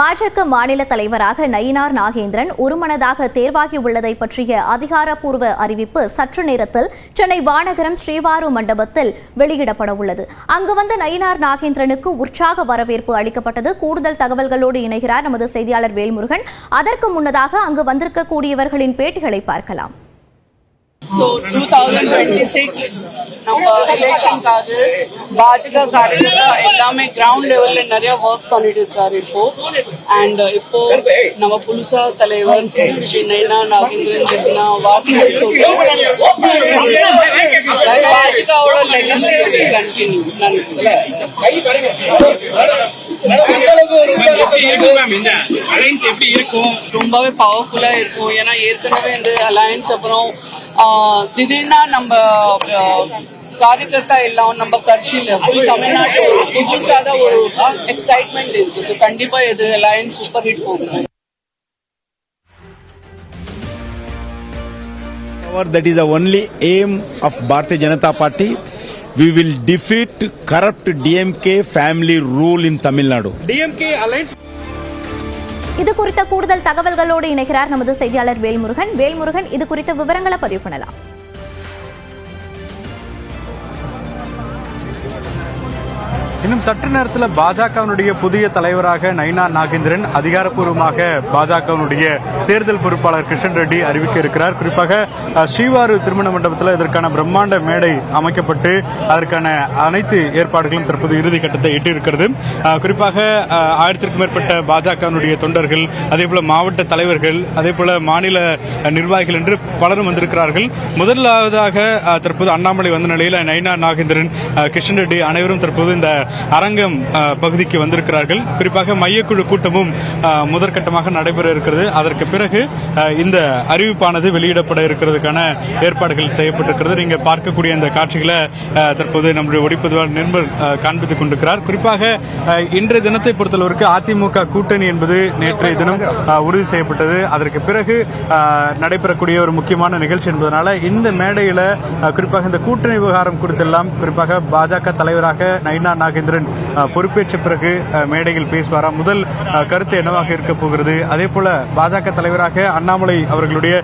பாஜக மாநில தலைவராக நயினார் நாகேந்திரன் ஒருமனதாக தேர்வாகியுள்ளதை பற்றிய அதிகாரப்பூர்வ அறிவிப்பு சற்று நேரத்தில் சென்னை வானகரம் ஸ்ரீவாரு மண்டபத்தில் வெளியிடப்பட உள்ளது. அங்கு வந்த நயினார் நாகேந்திரனுக்கு உற்சாக வரவேற்பு அளிக்கப்பட்டது. கூடுதல் தகவல்களோடு இணைகிறார் நமது செய்தியாளர் வேல்முருகன். அதற்கு முன்னதாக அங்கு வந்திருக்கக்கூடியவர்களின் பேட்டிகளை பார்க்கலாம். So 2026 நம்ம எலெக்ஷனுக்காக பாஜக காரங்க எல்லாமே கிரவுண்ட் லெவல்ல நிறைய ஒர்க் பண்ணிட்டு இருக்காரு இப்போ. அண்ட் இப்போ நம்ம புதுசா தலைவர் ஸ்ரீ நயினார் நாகேந்திரன் ஜெகனா வாக்கு சொல்லி பாஜகவோட லெகசி கண்டினியூ. ரொம்பவே பவர்ஃபுல்லா இருக்கும். ஏன்னா ஏற்கனவே இந்த அலையன்ஸ் அப்புறம் திடீர்னா நம்ம காரியகர்த்தா எல்லாம் நம்ம கட்சியில தமிழ்நாட்டு புதுசாக ஒரு எக்ஸைட்மெண்ட் இருக்கு. ஸோ கண்டிப்பா இது அலையன்ஸ் சூப்பர் ஹிட் போகும். That is the only aim of Bharatiya Janata Party. We will defeat corrupt DMK family rule in Tamil Nadu. DMK alliance. இது குறித்த கூடுதல் தகவல்களோடு இணைகிறார் நமது செய்தியாளர் வேல்முருகன். இது குறித்த விவரங்களை பதிவு பண்ணலாம். இன்னும் சற்று நேரத்தில் பாஜகவினுடைய புதிய தலைவராக நயினார் நாகேந்திரன் அதிகாரப்பூர்வமாக பாஜகவினுடைய தேர்தல் பொறுப்பாளர் கிஷன் ரெட்டி அறிவிக்க இருக்கிறார். குறிப்பாக ஸ்ரீவாரு திருமண மண்டபத்தில் இதற்கான பிரம்மாண்ட மேடை அமைக்கப்பட்டு அதற்கான அனைத்து ஏற்பாடுகளும் தற்போது இறுதி கட்டத்தை எட்டியிருக்கிறது. குறிப்பாக 1000க்கும் மேற்பட்ட பாஜகவினுடைய தொண்டர்கள், அதேபோல மாவட்ட தலைவர்கள், அதேபோல மாநில நிர்வாகிகள் என்று பலரும் வந்திருக்கிறார்கள். முதலாவதாக தற்போது அண்ணாமலை வந்த நிலையில் நயினார் நாகேந்திரன், கிஷன் ரெட்டி அனைவரும் தற்போது இந்த அரங்கம் பகுதிக்கு வந்திருக்கிறார்கள். குறிப்பாக மையக்குழு கூட்டமும் முதற்கட்டமாக நடைபெற இருக்கிறது. அதற்கு பிறகு இந்த அறிவிப்பானது வெளியிடப்பட இருக்கிறதுக்கான ஏற்பாடுகள் செய்யப்பட்டிருக்கிறது. நீங்க பார்க்கக்கூடிய இந்த காட்சிகளை தற்போது நம்முடைய ஒளிப்பதிவாளர் நிர்மல் காண்பித்துக் கொண்டிருக்கிறார். குறிப்பாக இன்றைய தினத்தை பொறுத்தளவிற்கு அதிமுக கூட்டணி என்பது நேற்றைய தினம் உறுதி செய்யப்பட்டது. அதற்கு பிறகு நடைபெறக்கூடிய ஒரு முக்கியமான நிகழ்ச்சி என்பதனால இந்த மேடையில் குறிப்பாக இந்த கூட்டணி விவகாரம் குறித்தெல்லாம் குறிப்பாக பாஜக தலைவராக நயினார் நாகேந்திரன் பொறுப்பேற்ற பிறகு மேடையில் பேசுவாரா, முதல் கருத்து என்னவாக இருக்க போகிறது, அதே போல பாஜக தலைவராக அண்ணாமலை அவர்களுடைய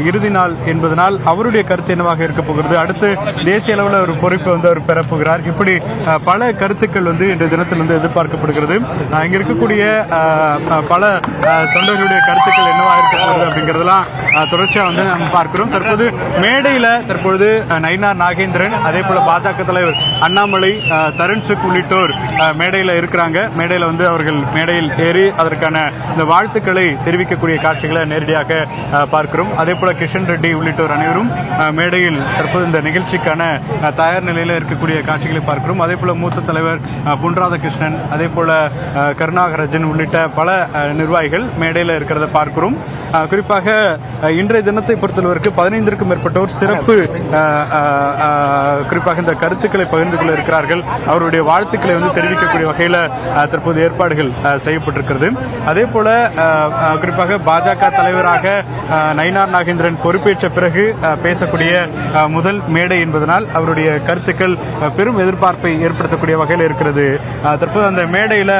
இறுதி நாள் என்பதனால் அவருடைய கருத்து என்னவாக இருக்க போகிறது, அடுத்து தேசிய அளவில் ஒரு பொறுப்பை அவர் பெறப்போகிறார். இப்படி பல கருத்துக்கள் இன்றைய தினத்தில் எதிர்பார்க்கப்படுகிறது. இங்க இருக்கக்கூடிய பல தொண்டர்களுடைய கருத்துக்கள் என்னவாக இருக்க போகிறது அப்படிங்கறதெல்லாம் தொடர்ச்சியா நம்ம பார்க்கிறோம். தற்போது மேடையில தற்பொழுது நயினார் நாகேந்திரன், அதே போல பாஜக தலைவர் அண்ணாமலை, தருண் சுக் உள்ளிட்டோர் மேடையில் இருக்கிறாங்க. மேடையில் அவர்கள் மேடையில் ஏறி அதற்கான இந்த வாழ்த்துக்களை தெரிவிக்கக்கூடிய காட்சிகளை நேரடியாக பார்க்கிறோம். அதே போல கிஷன் ரெட்டி உள்ளிட்டோர் அனைவரும் மேடையில் தற்போது இந்த நிகழ்ச்சிக்கான தயார் நிலையில் இருக்கக்கூடிய காட்சிகளை பார்க்கிறோம். அதே போல மூத்த தலைவர் பொன் ராதாகிருஷ்ணன், அதே போல கருணாகரஜன் உள்ளிட்ட பல நிர்வாகிகள் மேடையில் இருக்கிறத பார்க்கிறோம். குறிப்பாக இன்றைய தினத்தை பொறுத்தளவிற்கு 15க்கும் மேற்பட்டோர் சிறப்பு குறிப்பாக இந்த கருத்துக்களை பகிர்ந்து கொள்ள இருக்கிறார்கள். அவருடைய வாழ்த்துக்களை தெரிவிக்கக்கூடிய வகையில் தற்போது ஏற்பாடுகள் செய்யப்பட்டிருக்கிறது. அதே போல குறிப்பாக பாஜக தலைவராக நயினார் நாகேந்திரன் பொறுப்பேற்ற பிறகு பேசக்கூடிய முதல் மேடை என்பதனால் அவருடைய கருத்துக்கள் பெரும் எதிர்பார்ப்பை ஏற்படுத்தக்கூடிய வகையில் இருக்கிறது. தற்போது அந்த மேடையில்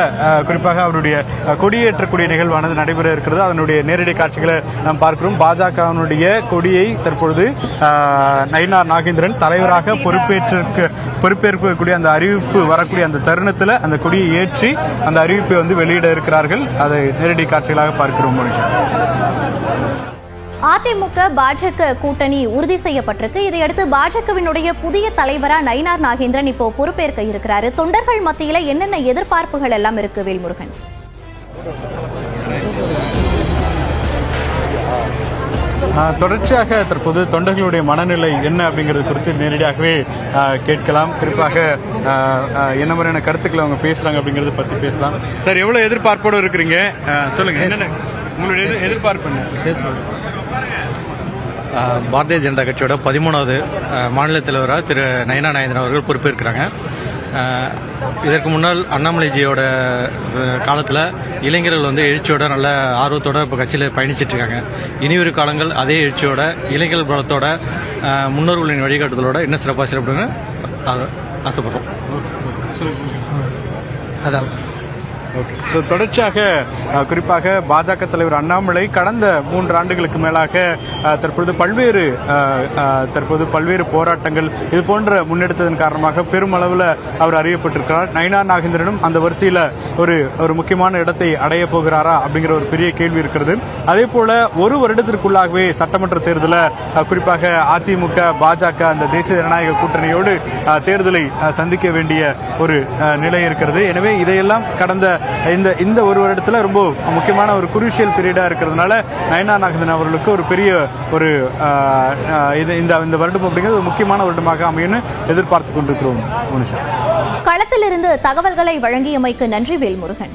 குறிப்பாக அவருடைய கொடியேற்றக்கூடிய நிகழ்வானது நடைபெற இருக்கிறது. அதனுடைய நேரடி காட்சிகளை நாம் பார்க்கிறோம். பாஜகவினுடைய கொடியை தற்பொழுது நயினார் நாகேந்திரன் தலைவராக பொறுப்பேற்கக்கூடிய அந்த அறிவிப்பு வரக்கூடிய அந்த தருணத்தில் அந்த கொடியை ஏற்றி அந்த அறிவிப்பை வெளியிட இருக்கிறார்கள். அதை நேரடி காட்சிகளாக பார்க்கிறோம். அதிமுக பாஜக கூட்டணி உறுதி செய்யப்பட்டிருக்கு. இதையடுத்து பாஜகவினுடைய புதிய தலைவரா நயினார் நாகேந்திரன் இப்போ பொறுப்பேற்க இருக்கிறாரு. தொண்டர்கள் மத்தியில என்னென்ன எதிர்பார்ப்புகள் எல்லாம் இருக்கு வேல்முருகன்? தொடர்ச்சியாக தற்போது தொண்டர்களுடைய மனநிலை என்ன அப்படிங்கிறது குறித்து நேரடியாகவே கேட்கலாம். குறிப்பாக என்ன மாதிரியான கருத்துக்களை அவங்க பேசுறாங்க அப்படிங்கறத பத்தி பேசலாம். சார், எவ்வளவு எதிர்பார்ப்போடு இருக்கிறீங்க? சொல்லுங்க, என்ன உங்களுடைய எதிர்பார்ப்பு என்ன? பாரதிய ஜனதா கட்சியோட 13வது மாநில தலைவராக திரு நயினார் நாகேந்திரன் அவர்கள் பொறுப்பேற்கிறாங்க. இதற்கு முன்னால் அண்ணாமலைஜியோட காலத்தில் இளைஞர்கள் எழுச்சியோட நல்ல ஆர்வத்தோட இப்போ கட்சியில் பயணிச்சிட்டு இருக்காங்க. இனிவரும் காலங்கள் அதே எழுச்சியோட இளைஞர்கள் பலத்தோட முன்னோர்களின் வழிகாட்டுதலோட இன்னும் சிறப்பாக செயல்படுங்க ஆசைப்படுறோம். அதான் ஓகே. ஸோ தொடர்ச்சியாக குறிப்பாக பாஜக தலைவர் அண்ணாமலை கடந்த 3 ஆண்டுகளுக்கு மேலாக தற்பொழுது பல்வேறு போராட்டங்கள் இது போன்ற முன்னெடுத்ததன் காரணமாக பெருமளவில் அவர் அறியப்பட்டிருக்கிறார். நயினார் நாகேந்திரனும் அந்த வரிசையில் ஒரு முக்கியமான இடத்தை அடைய போகிறாரா அப்படிங்கிற ஒரு பெரிய கேள்வி இருக்கிறது. அதே போல ஒரு வருடத்திற்குள்ளாகவே சட்டமன்ற தேர்தலை குறிப்பாக அதிமுக பாஜக அந்த தேசிய ஜனநாயக கூட்டணியோடு தேர்தலை சந்திக்க வேண்டிய ஒரு நிலை இருக்கிறது. எனவே இதையெல்லாம் கடந்த இந்த ஒரு வருடத்துல ரொம்ப முக்கியமான ஒரு குரூஷியல் பீரியடா இருக்கிறதுனால நயினார் நாகேந்திரன் அவர்களுக்கு ஒரு பெரிய ஒரு இந்த வருடம் அப்படிங்கிறது ஒரு முக்கியமான வருடமாக அமையும்னு எதிர்பார்த்து கொண்டிருக்கிறோம். களத்திலிருந்து தகவல்களை வழங்கியமைக்கு நன்றி வேல்முருகன்.